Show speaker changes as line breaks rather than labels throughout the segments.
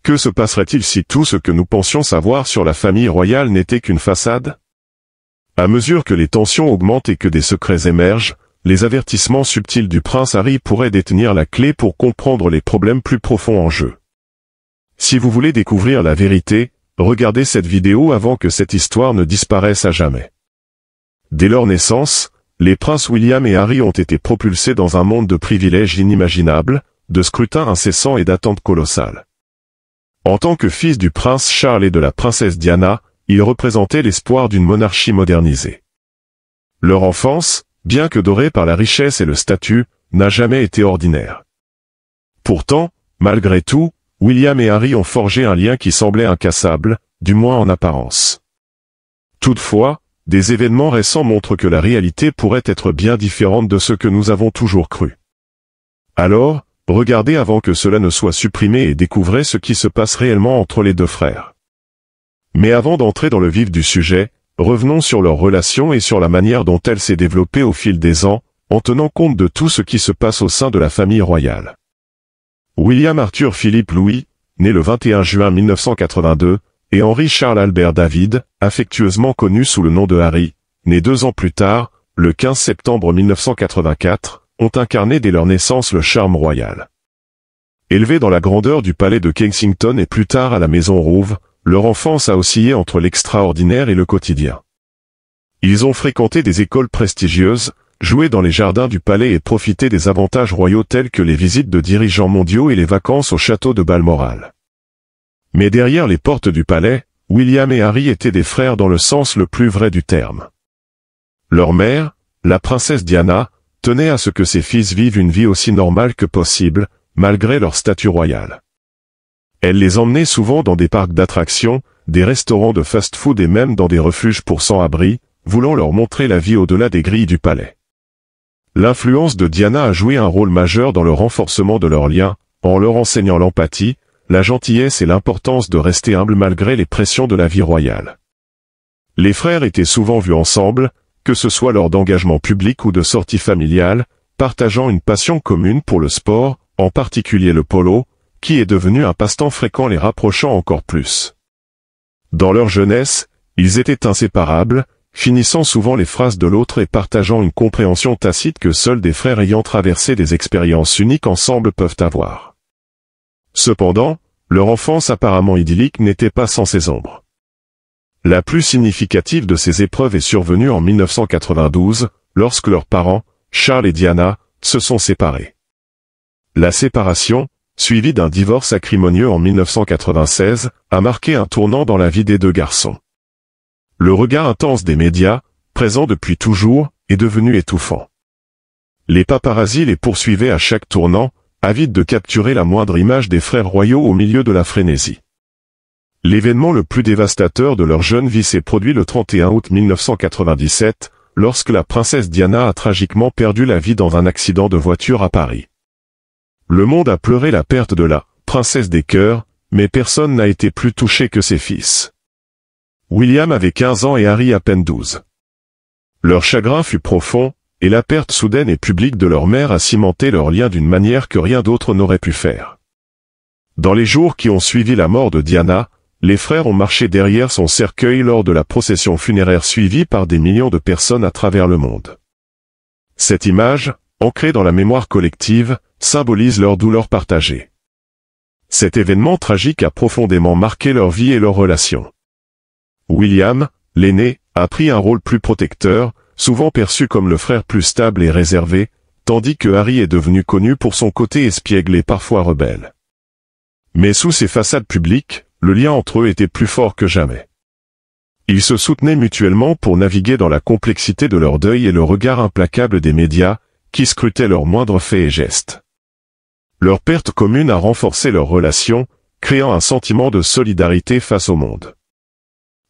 Que se passerait-il si tout ce que nous pensions savoir sur la famille royale n'était qu'une façade? À mesure que les tensions augmentent et que des secrets émergent, les avertissements subtils du prince Harry pourraient détenir la clé pour comprendre les problèmes plus profonds en jeu. Si vous voulez découvrir la vérité, regardez cette vidéo avant que cette histoire ne disparaisse à jamais. Dès leur naissance, les princes William et Harry ont été propulsés dans un monde de privilèges inimaginables, de scrutins incessants et d'attentes colossales. En tant que fils du prince Charles et de la princesse Diana, ils représentaient l'espoir d'une monarchie modernisée. Leur enfance, bien que dorée par la richesse et le statut, n'a jamais été ordinaire. Pourtant, malgré tout, William et Harry ont forgé un lien qui semblait incassable, du moins en apparence. Toutefois, des événements récents montrent que la réalité pourrait être bien différente de ce que nous avons toujours cru. Alors, regardez avant que cela ne soit supprimé et découvrez ce qui se passe réellement entre les deux frères. Mais avant d'entrer dans le vif du sujet, revenons sur leur relation et sur la manière dont elle s'est développée au fil des ans, en tenant compte de tout ce qui se passe au sein de la famille royale. William Arthur Philip Louis, né le 21 juin 1982, et Henry Charles Albert David, affectueusement connu sous le nom de Harry, né 2 ans plus tard, le 15 septembre 1984, ont incarné dès leur naissance le charme royal. Élevés dans la grandeur du palais de Kensington et plus tard à la maison Rouve, leur enfance a oscillé entre l'extraordinaire et le quotidien. Ils ont fréquenté des écoles prestigieuses, joué dans les jardins du palais et profité des avantages royaux tels que les visites de dirigeants mondiaux et les vacances au château de Balmoral. Mais derrière les portes du palais, William et Harry étaient des frères dans le sens le plus vrai du terme. Leur mère, la princesse Diana, tenait à ce que ses fils vivent une vie aussi normale que possible, malgré leur statut royal. Elle les emmenait souvent dans des parcs d'attractions, des restaurants de fast-food et même dans des refuges pour sans-abri, voulant leur montrer la vie au-delà des grilles du palais. L'influence de Diana a joué un rôle majeur dans le renforcement de leurs liens, en leur enseignant l'empathie, la gentillesse et l'importance de rester humble malgré les pressions de la vie royale. Les frères étaient souvent vus ensemble, que ce soit lors d'engagements publics ou de sorties familiales, partageant une passion commune pour le sport, en particulier le polo, qui est devenu un passe-temps fréquent les rapprochant encore plus. Dans leur jeunesse, ils étaient inséparables, finissant souvent les phrases de l'autre et partageant une compréhension tacite que seuls des frères ayant traversé des expériences uniques ensemble peuvent avoir. Cependant, leur enfance apparemment idyllique n'était pas sans ses ombres. La plus significative de ces épreuves est survenue en 1992, lorsque leurs parents, Charles et Diana, se sont séparés. La séparation, suivie d'un divorce acrimonieux en 1996, a marqué un tournant dans la vie des deux garçons. Le regard intense des médias, présent depuis toujours, est devenu étouffant. Les paparazzis les poursuivaient à chaque tournant, avides de capturer la moindre image des frères royaux au milieu de la frénésie. L'événement le plus dévastateur de leur jeune vie s'est produit le 31 août 1997, lorsque la princesse Diana a tragiquement perdu la vie dans un accident de voiture à Paris. Le monde a pleuré la perte de la princesse des cœurs, mais personne n'a été plus touché que ses fils. William avait 15 ans et Harry à peine 12. Leur chagrin fut profond, et la perte soudaine et publique de leur mère a cimenté leur lien d'une manière que rien d'autre n'aurait pu faire. Dans les jours qui ont suivi la mort de Diana, les frères ont marché derrière son cercueil lors de la procession funéraire suivie par des millions de personnes à travers le monde. Cette image, ancrée dans la mémoire collective, symbolise leur douleur partagée. Cet événement tragique a profondément marqué leur vie et leurs relations. William, l'aîné, a pris un rôle plus protecteur, souvent perçu comme le frère plus stable et réservé, tandis que Harry est devenu connu pour son côté espiègle et parfois rebelle. Mais sous ces façades publiques, le lien entre eux était plus fort que jamais. Ils se soutenaient mutuellement pour naviguer dans la complexité de leur deuil et le regard implacable des médias, qui scrutaient leurs moindres faits et gestes. Leur perte commune a renforcé leur relation, créant un sentiment de solidarité face au monde.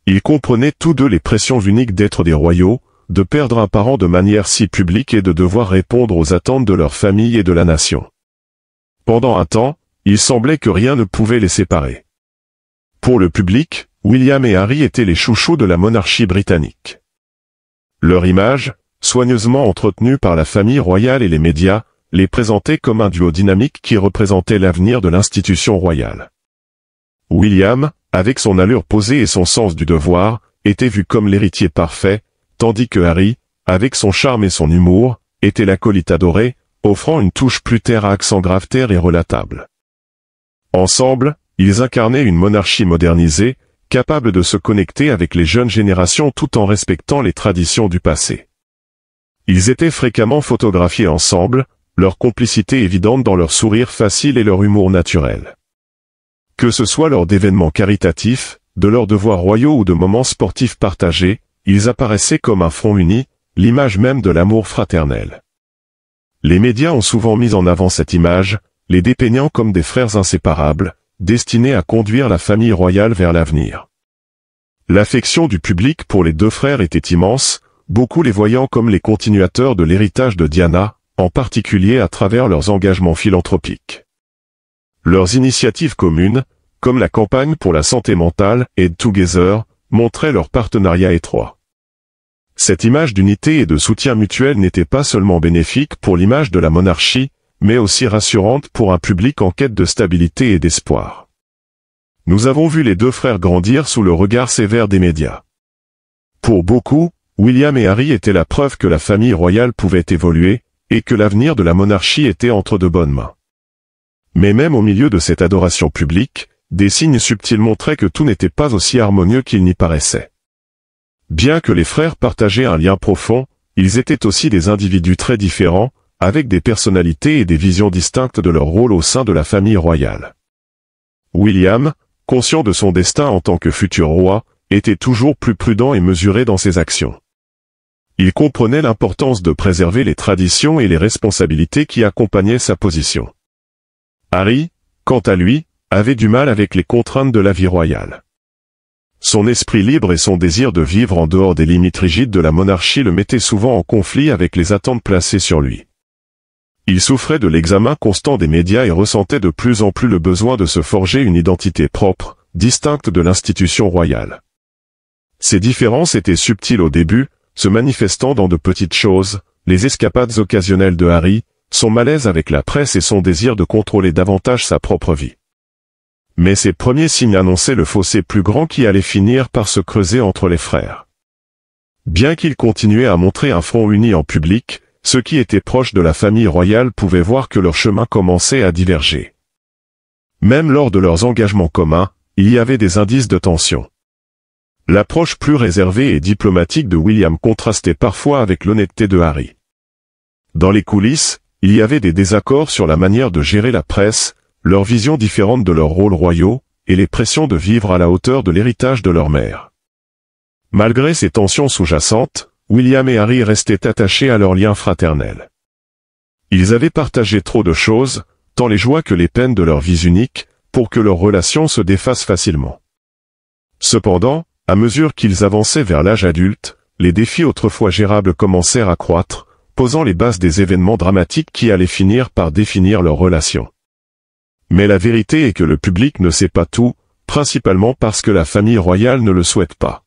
Ils comprenaient tous deux les pressions uniques d'être des royaux, de perdre un parent de manière si publique et de devoir répondre aux attentes de leur famille et de la nation. Pendant un temps, il semblait que rien ne pouvait les séparer. Pour le public, William et Harry étaient les chouchous de la monarchie britannique. Leur image, soigneusement entretenue par la famille royale et les médias, les présentait comme un duo dynamique qui représentait l'avenir de l'institution royale. William, avec son allure posée et son sens du devoir, était vu comme l'héritier parfait, tandis que Harry, avec son charme et son humour, était l'acolyte adoré, offrant une touche plus terre à accent grave terre et relatable. Ensemble, ils incarnaient une monarchie modernisée, capable de se connecter avec les jeunes générations tout en respectant les traditions du passé. Ils étaient fréquemment photographiés ensemble, leur complicité évidente dans leur sourire facile et leur humour naturel. Que ce soit lors d'événements caritatifs, de leurs devoirs royaux ou de moments sportifs partagés, ils apparaissaient comme un front uni, l'image même de l'amour fraternel. Les médias ont souvent mis en avant cette image, les dépeignant comme des frères inséparables, destinés à conduire la famille royale vers l'avenir. L'affection du public pour les deux frères était immense, beaucoup les voyant comme les continuateurs de l'héritage de Diana, en particulier à travers leurs engagements philanthropiques. Leurs initiatives communes, comme la campagne pour la santé mentale et Together, montraient leur partenariat étroit. Cette image d'unité et de soutien mutuel n'était pas seulement bénéfique pour l'image de la monarchie, mais aussi rassurante pour un public en quête de stabilité et d'espoir. Nous avons vu les deux frères grandir sous le regard sévère des médias. Pour beaucoup, William et Harry étaient la preuve que la famille royale pouvait évoluer, et que l'avenir de la monarchie était entre de bonnes mains. Mais même au milieu de cette adoration publique, des signes subtils montraient que tout n'était pas aussi harmonieux qu'il n'y paraissait. Bien que les frères partageaient un lien profond, ils étaient aussi des individus très différents, avec des personnalités et des visions distinctes de leur rôle au sein de la famille royale. William, conscient de son destin en tant que futur roi, était toujours plus prudent et mesuré dans ses actions. Il comprenait l'importance de préserver les traditions et les responsabilités qui accompagnaient sa position. Harry, quant à lui, avait du mal avec les contraintes de la vie royale. Son esprit libre et son désir de vivre en dehors des limites rigides de la monarchie le mettaient souvent en conflit avec les attentes placées sur lui. Il souffrait de l'examen constant des médias et ressentait de plus en plus le besoin de se forger une identité propre, distincte de l'institution royale. Ces différences étaient subtiles au début, se manifestant dans de petites choses, les escapades occasionnelles de Harry, son malaise avec la presse et son désir de contrôler davantage sa propre vie. Mais ces premiers signes annonçaient le fossé plus grand qui allait finir par se creuser entre les frères. Bien qu'ils continuaient à montrer un front uni en public, ceux qui étaient proches de la famille royale pouvaient voir que leur chemin commençait à diverger. Même lors de leurs engagements communs, il y avait des indices de tension. L'approche plus réservée et diplomatique de William contrastait parfois avec l'honnêteté de Harry. Dans les coulisses, il y avait des désaccords sur la manière de gérer la presse, leur vision différente de leurs rôles royaux, et les pressions de vivre à la hauteur de l'héritage de leur mère. Malgré ces tensions sous-jacentes, William et Harry restaient attachés à leur lien fraternel. Ils avaient partagé trop de choses, tant les joies que les peines de leurs vies uniques, pour que leur relation se défasse facilement. Cependant, à mesure qu'ils avançaient vers l'âge adulte, les défis autrefois gérables commencèrent à croître, posant les bases des événements dramatiques qui allaient finir par définir leur relation. Mais la vérité est que le public ne sait pas tout, principalement parce que la famille royale ne le souhaite pas.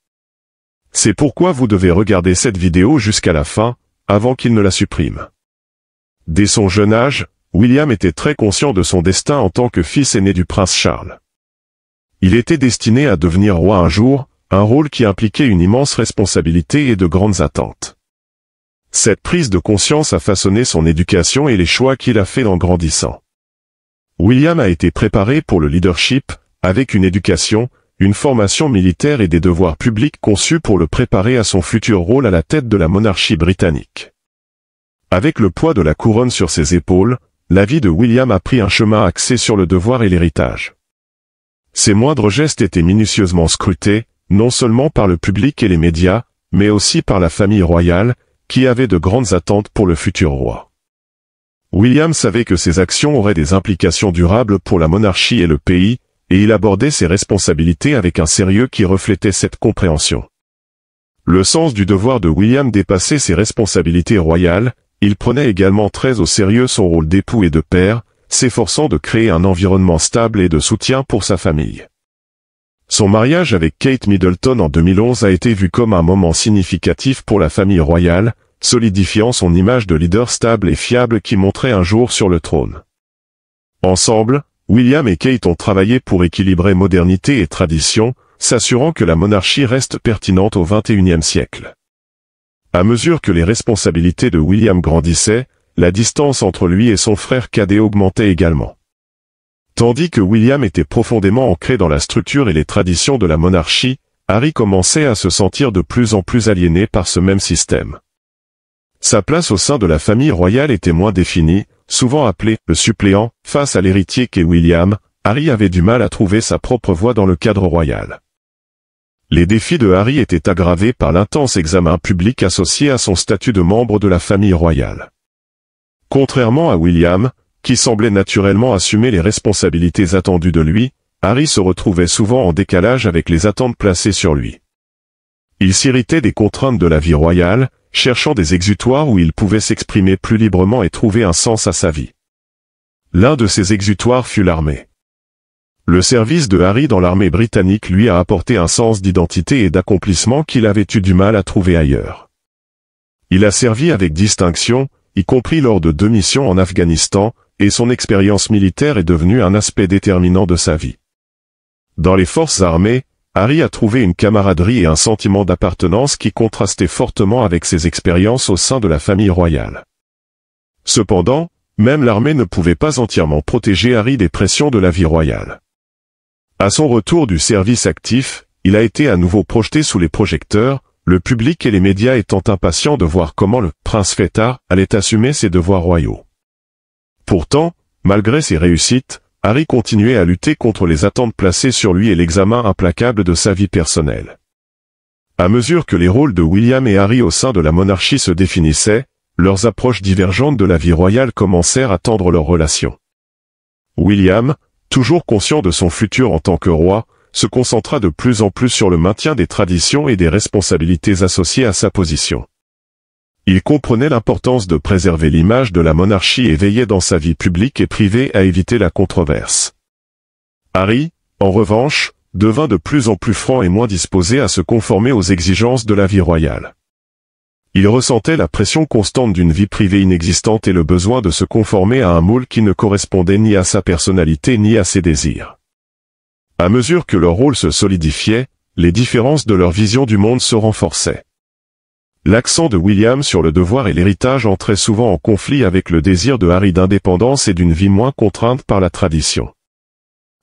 C'est pourquoi vous devez regarder cette vidéo jusqu'à la fin, avant qu'il ne la supprime. Dès son jeune âge, William était très conscient de son destin en tant que fils aîné du prince Charles. Il était destiné à devenir roi un jour, un rôle qui impliquait une immense responsabilité et de grandes attentes. Cette prise de conscience a façonné son éducation et les choix qu'il a faits en grandissant. William a été préparé pour le leadership, avec une éducation, une formation militaire et des devoirs publics conçus pour le préparer à son futur rôle à la tête de la monarchie britannique. Avec le poids de la couronne sur ses épaules, la vie de William a pris un chemin axé sur le devoir et l'héritage. Ses moindres gestes étaient minutieusement scrutés, non seulement par le public et les médias, mais aussi par la famille royale, qui avait de grandes attentes pour le futur roi. William savait que ses actions auraient des implications durables pour la monarchie et le pays, et il abordait ses responsabilités avec un sérieux qui reflétait cette compréhension. Le sens du devoir de William dépassait ses responsabilités royales, il prenait également très au sérieux son rôle d'époux et de père, s'efforçant de créer un environnement stable et de soutien pour sa famille. Son mariage avec Kate Middleton en 2011 a été vu comme un moment significatif pour la famille royale, solidifiant son image de leader stable et fiable qui monterait un jour sur le trône. Ensemble, William et Kate ont travaillé pour équilibrer modernité et tradition, s'assurant que la monarchie reste pertinente au XXIe siècle. À mesure que les responsabilités de William grandissaient, la distance entre lui et son frère cadet augmentait également. Tandis que William était profondément ancré dans la structure et les traditions de la monarchie, Harry commençait à se sentir de plus en plus aliéné par ce même système. Sa place au sein de la famille royale était moins définie, souvent appelé le suppléant, face à l'héritier qu'est William. Harry avait du mal à trouver sa propre voie dans le cadre royal. Les défis de Harry étaient aggravés par l'intense examen public associé à son statut de membre de la famille royale. Contrairement à William, qui semblait naturellement assumer les responsabilités attendues de lui, Harry se retrouvait souvent en décalage avec les attentes placées sur lui. Il s'irritait des contraintes de la vie royale, cherchant des exutoires où il pouvait s'exprimer plus librement et trouver un sens à sa vie. L'un de ces exutoires fut l'armée. Le service de Harry dans l'armée britannique lui a apporté un sens d'identité et d'accomplissement qu'il avait eu du mal à trouver ailleurs. Il a servi avec distinction, y compris lors de 2 missions en Afghanistan, et son expérience militaire est devenue un aspect déterminant de sa vie. Dans les forces armées, Harry a trouvé une camaraderie et un sentiment d'appartenance qui contrastaient fortement avec ses expériences au sein de la famille royale. Cependant, même l'armée ne pouvait pas entièrement protéger Harry des pressions de la vie royale. À son retour du service actif, il a été à nouveau projeté sous les projecteurs, le public et les médias étant impatients de voir comment le prince fêtard allait assumer ses devoirs royaux. Pourtant, malgré ses réussites, Harry continuait à lutter contre les attentes placées sur lui et l'examen implacable de sa vie personnelle. À mesure que les rôles de William et Harry au sein de la monarchie se définissaient, leurs approches divergentes de la vie royale commencèrent à tendre leurs relations. William, toujours conscient de son futur en tant que roi, se concentra de plus en plus sur le maintien des traditions et des responsabilités associées à sa position. Il comprenait l'importance de préserver l'image de la monarchie et veillait dans sa vie publique et privée à éviter la controverse. Harry, en revanche, devint de plus en plus franc et moins disposé à se conformer aux exigences de la vie royale. Il ressentait la pression constante d'une vie privée inexistante et le besoin de se conformer à un moule qui ne correspondait ni à sa personnalité ni à ses désirs. À mesure que leur rôle se solidifiait, les différences de leur vision du monde se renforçaient. L'accent de William sur le devoir et l'héritage entrait souvent en conflit avec le désir de Harry d'indépendance et d'une vie moins contrainte par la tradition.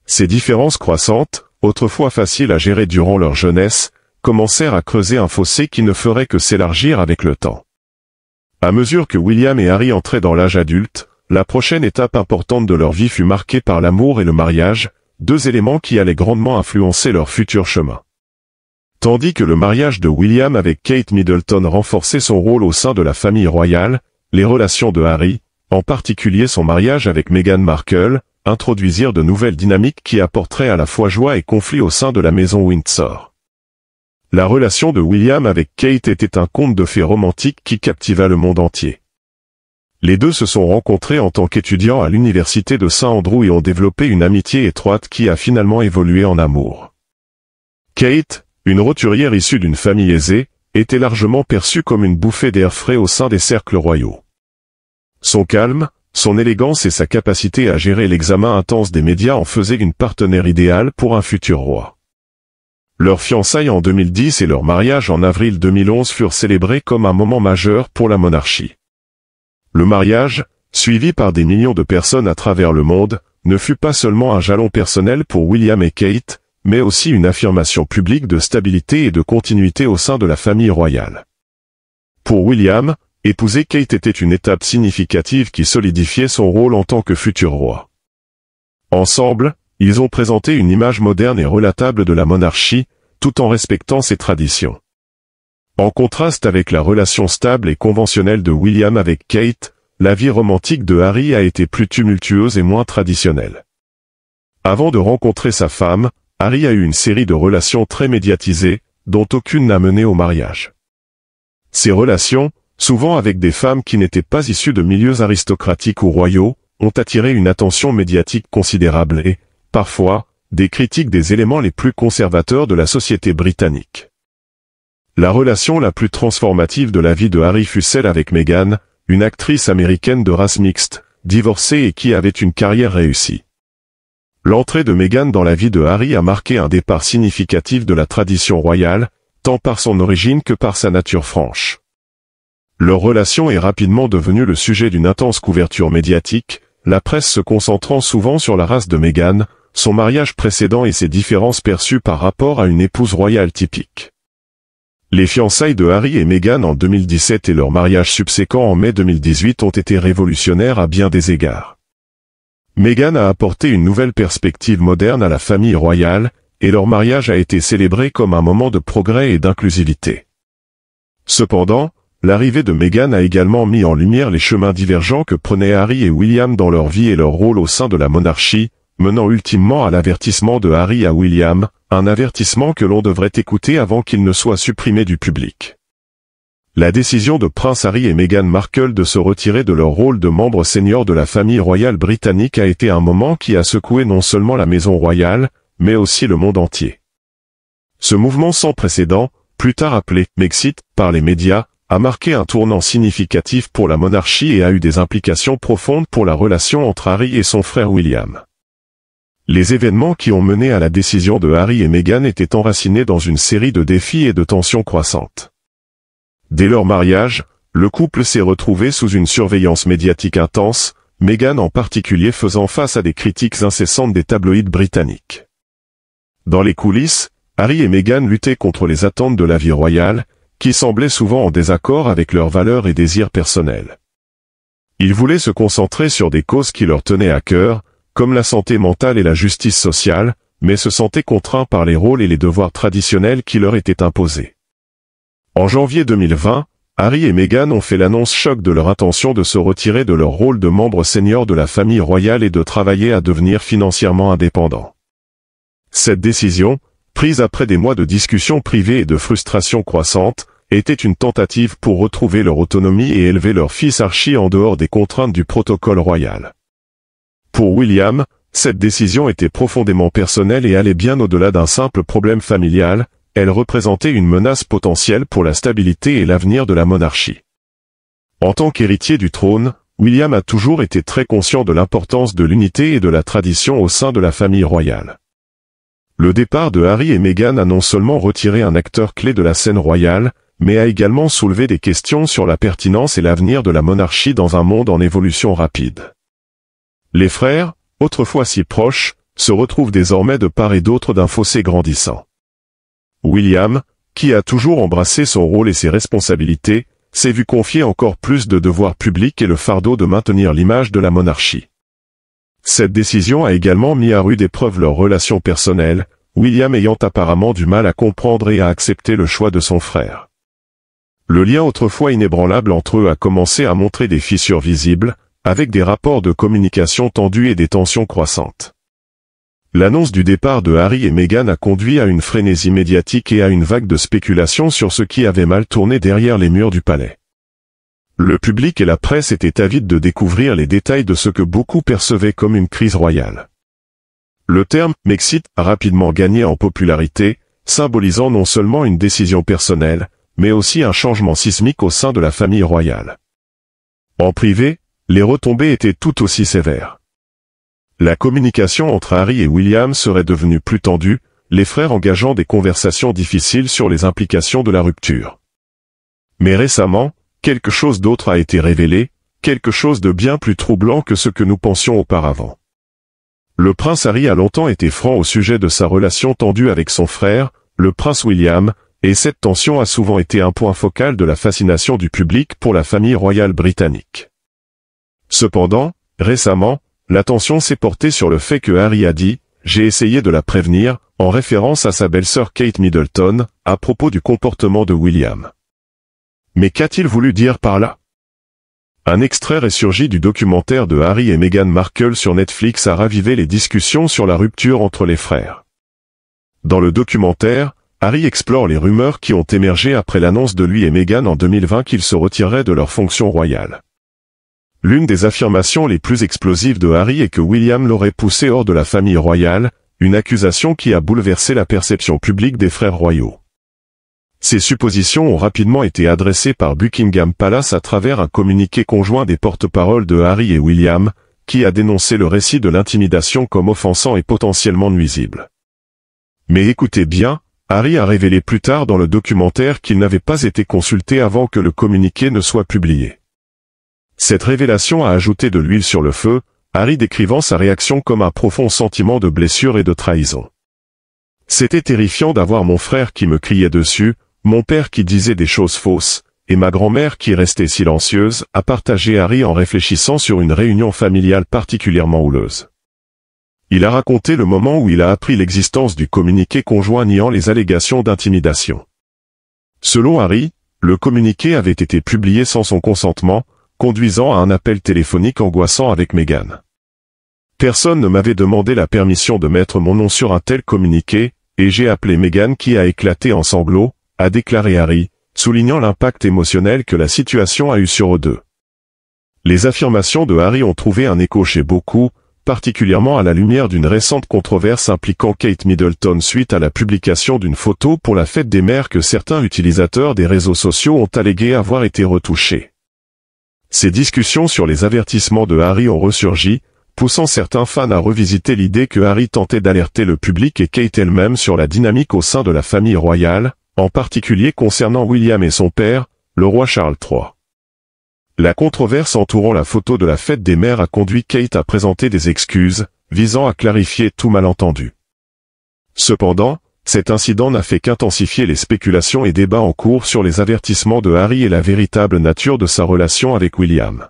Ces différences croissantes, autrefois faciles à gérer durant leur jeunesse, commencèrent à creuser un fossé qui ne ferait que s'élargir avec le temps. À mesure que William et Harry entraient dans l'âge adulte, la prochaine étape importante de leur vie fut marquée par l'amour et le mariage, 2 éléments qui allaient grandement influencer leur futur chemin. Tandis que le mariage de William avec Kate Middleton renforçait son rôle au sein de la famille royale, les relations de Harry, en particulier son mariage avec Meghan Markle, introduisirent de nouvelles dynamiques qui apporteraient à la fois joie et conflit au sein de la maison Windsor. La relation de William avec Kate était un conte de fées romantique qui captiva le monde entier. Les deux se sont rencontrés en tant qu'étudiants à l'université de St Andrews et ont développé une amitié étroite qui a finalement évolué en amour. Kate, une roturière issue d'une famille aisée, était largement perçue comme une bouffée d'air frais au sein des cercles royaux. Son calme, son élégance et sa capacité à gérer l'examen intense des médias en faisaient une partenaire idéale pour un futur roi. Leur fiançailles en 2010 et leur mariage en avril 2011 furent célébrés comme un moment majeur pour la monarchie. Le mariage, suivi par des millions de personnes à travers le monde, ne fut pas seulement un jalon personnel pour William et Kate, mais aussi une affirmation publique de stabilité et de continuité au sein de la famille royale. Pour William, épouser Kate était une étape significative qui solidifiait son rôle en tant que futur roi. Ensemble, ils ont présenté une image moderne et relatable de la monarchie, tout en respectant ses traditions. En contraste avec la relation stable et conventionnelle de William avec Kate, la vie romantique de Harry a été plus tumultueuse et moins traditionnelle. Avant de rencontrer sa femme, Harry a eu une série de relations très médiatisées, dont aucune n'a mené au mariage. Ces relations, souvent avec des femmes qui n'étaient pas issues de milieux aristocratiques ou royaux, ont attiré une attention médiatique considérable et, parfois, des critiques des éléments les plus conservateurs de la société britannique. La relation la plus transformative de la vie de Harry fut celle avec Meghan, une actrice américaine de race mixte, divorcée et qui avait une carrière réussie. L'entrée de Meghan dans la vie de Harry a marqué un départ significatif de la tradition royale, tant par son origine que par sa nature franche. Leur relation est rapidement devenue le sujet d'une intense couverture médiatique, la presse se concentrant souvent sur la race de Meghan, son mariage précédent et ses différences perçues par rapport à une épouse royale typique. Les fiançailles de Harry et Meghan en 2017 et leur mariage subséquent en mai 2018 ont été révolutionnaires à bien des égards. Meghan a apporté une nouvelle perspective moderne à la famille royale, et leur mariage a été célébré comme un moment de progrès et d'inclusivité. Cependant, l'arrivée de Meghan a également mis en lumière les chemins divergents que prenaient Harry et William dans leur vie et leur rôle au sein de la monarchie, menant ultimement à l'avertissement de Harry à William, un avertissement que l'on devrait écouter avant qu'il ne soit supprimé du public. La décision de Prince Harry et Meghan Markle de se retirer de leur rôle de membres seniors de la famille royale britannique a été un moment qui a secoué non seulement la maison royale, mais aussi le monde entier. Ce mouvement sans précédent, plus tard appelé « Mexit » par les médias, a marqué un tournant significatif pour la monarchie et a eu des implications profondes pour la relation entre Harry et son frère William. Les événements qui ont mené à la décision de Harry et Meghan étaient enracinés dans une série de défis et de tensions croissantes. Dès leur mariage, le couple s'est retrouvé sous une surveillance médiatique intense, Meghan en particulier faisant face à des critiques incessantes des tabloïds britanniques. Dans les coulisses, Harry et Meghan luttaient contre les attentes de la vie royale, qui semblaient souvent en désaccord avec leurs valeurs et désirs personnels. Ils voulaient se concentrer sur des causes qui leur tenaient à cœur, comme la santé mentale et la justice sociale, mais se sentaient contraints par les rôles et les devoirs traditionnels qui leur étaient imposés. En janvier 2020, Harry et Meghan ont fait l'annonce choc de leur intention de se retirer de leur rôle de membres seniors de la famille royale et de travailler à devenir financièrement indépendants. Cette décision, prise après des mois de discussions privées et de frustrations croissantes, était une tentative pour retrouver leur autonomie et élever leur fils Archie en dehors des contraintes du protocole royal. Pour William, cette décision était profondément personnelle et allait bien au-delà d'un simple problème familial, elle représentait une menace potentielle pour la stabilité et l'avenir de la monarchie. En tant qu'héritier du trône, William a toujours été très conscient de l'importance de l'unité et de la tradition au sein de la famille royale. Le départ de Harry et Meghan a non seulement retiré un acteur clé de la scène royale, mais a également soulevé des questions sur la pertinence et l'avenir de la monarchie dans un monde en évolution rapide. Les frères, autrefois si proches, se retrouvent désormais de part et d'autre d'un fossé grandissant. William, qui a toujours embrassé son rôle et ses responsabilités, s'est vu confier encore plus de devoirs publics et le fardeau de maintenir l'image de la monarchie. Cette décision a également mis à rude épreuve leurs relations personnelles, William ayant apparemment du mal à comprendre et à accepter le choix de son frère. Le lien autrefois inébranlable entre eux a commencé à montrer des fissures visibles, avec des rapports de communication tendus et des tensions croissantes. L'annonce du départ de Harry et Meghan a conduit à une frénésie médiatique et à une vague de spéculations sur ce qui avait mal tourné derrière les murs du palais. Le public et la presse étaient avides de découvrir les détails de ce que beaucoup percevaient comme une crise royale. Le terme « Mexit » a rapidement gagné en popularité, symbolisant non seulement une décision personnelle, mais aussi un changement sismique au sein de la famille royale. En privé, les retombées étaient tout aussi sévères. La communication entre Harry et William serait devenue plus tendue, les frères engageant des conversations difficiles sur les implications de la rupture. Mais récemment, quelque chose d'autre a été révélé, quelque chose de bien plus troublant que ce que nous pensions auparavant. Le prince Harry a longtemps été franc au sujet de sa relation tendue avec son frère, le prince William, et cette tension a souvent été un point focal de la fascination du public pour la famille royale britannique. Cependant, récemment, l'attention s'est portée sur le fait que Harry a dit « J'ai essayé de la prévenir », en référence à sa belle-sœur Kate Middleton, à propos du comportement de William. Mais qu'a-t-il voulu dire par là? Un extrait ressurgi du documentaire de Harry et Meghan Markle sur Netflix a ravivé les discussions sur la rupture entre les frères. Dans le documentaire, Harry explore les rumeurs qui ont émergé après l'annonce de lui et Meghan en 2020 qu'ils se retireraient de leur fonction royale. L'une des affirmations les plus explosives de Harry est que William l'aurait poussé hors de la famille royale, une accusation qui a bouleversé la perception publique des frères royaux. Ces suppositions ont rapidement été adressées par Buckingham Palace à travers un communiqué conjoint des porte-paroles de Harry et William, qui a dénoncé le récit de l'intimidation comme offensant et potentiellement nuisible. Mais écoutez bien, Harry a révélé plus tard dans le documentaire qu'il n'avait pas été consulté avant que le communiqué ne soit publié. Cette révélation a ajouté de l'huile sur le feu, Harry décrivant sa réaction comme un profond sentiment de blessure et de trahison. C'était terrifiant d'avoir mon frère qui me criait dessus, mon père qui disait des choses fausses, et ma grand-mère qui restait silencieuse, a partagé Harry en réfléchissant sur une réunion familiale particulièrement houleuse. Il a raconté le moment où il a appris l'existence du communiqué conjoint niant les allégations d'intimidation. Selon Harry, le communiqué avait été publié sans son consentement, conduisant à un appel téléphonique angoissant avec Meghan. Personne ne m'avait demandé la permission de mettre mon nom sur un tel communiqué, et j'ai appelé Meghan qui a éclaté en sanglots, a déclaré Harry, soulignant l'impact émotionnel que la situation a eu sur eux deux. Les affirmations de Harry ont trouvé un écho chez beaucoup, particulièrement à la lumière d'une récente controverse impliquant Kate Middleton suite à la publication d'une photo pour la fête des mères que certains utilisateurs des réseaux sociaux ont allégué avoir été retouchés. Ces discussions sur les avertissements de Harry ont ressurgi, poussant certains fans à revisiter l'idée que Harry tentait d'alerter le public et Kate elle-même sur la dynamique au sein de la famille royale, en particulier concernant William et son père, le roi Charles III. La controverse entourant la photo de la fête des mères a conduit Kate à présenter des excuses, visant à clarifier tout malentendu. Cependant, cet incident n'a fait qu'intensifier les spéculations et débats en cours sur les avertissements de Harry et la véritable nature de sa relation avec William.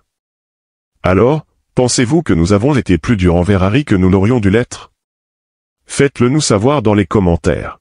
Alors, pensez-vous que nous avons été plus durs envers Harry que nous l'aurions dû l'être? Faites-le nous savoir dans les commentaires.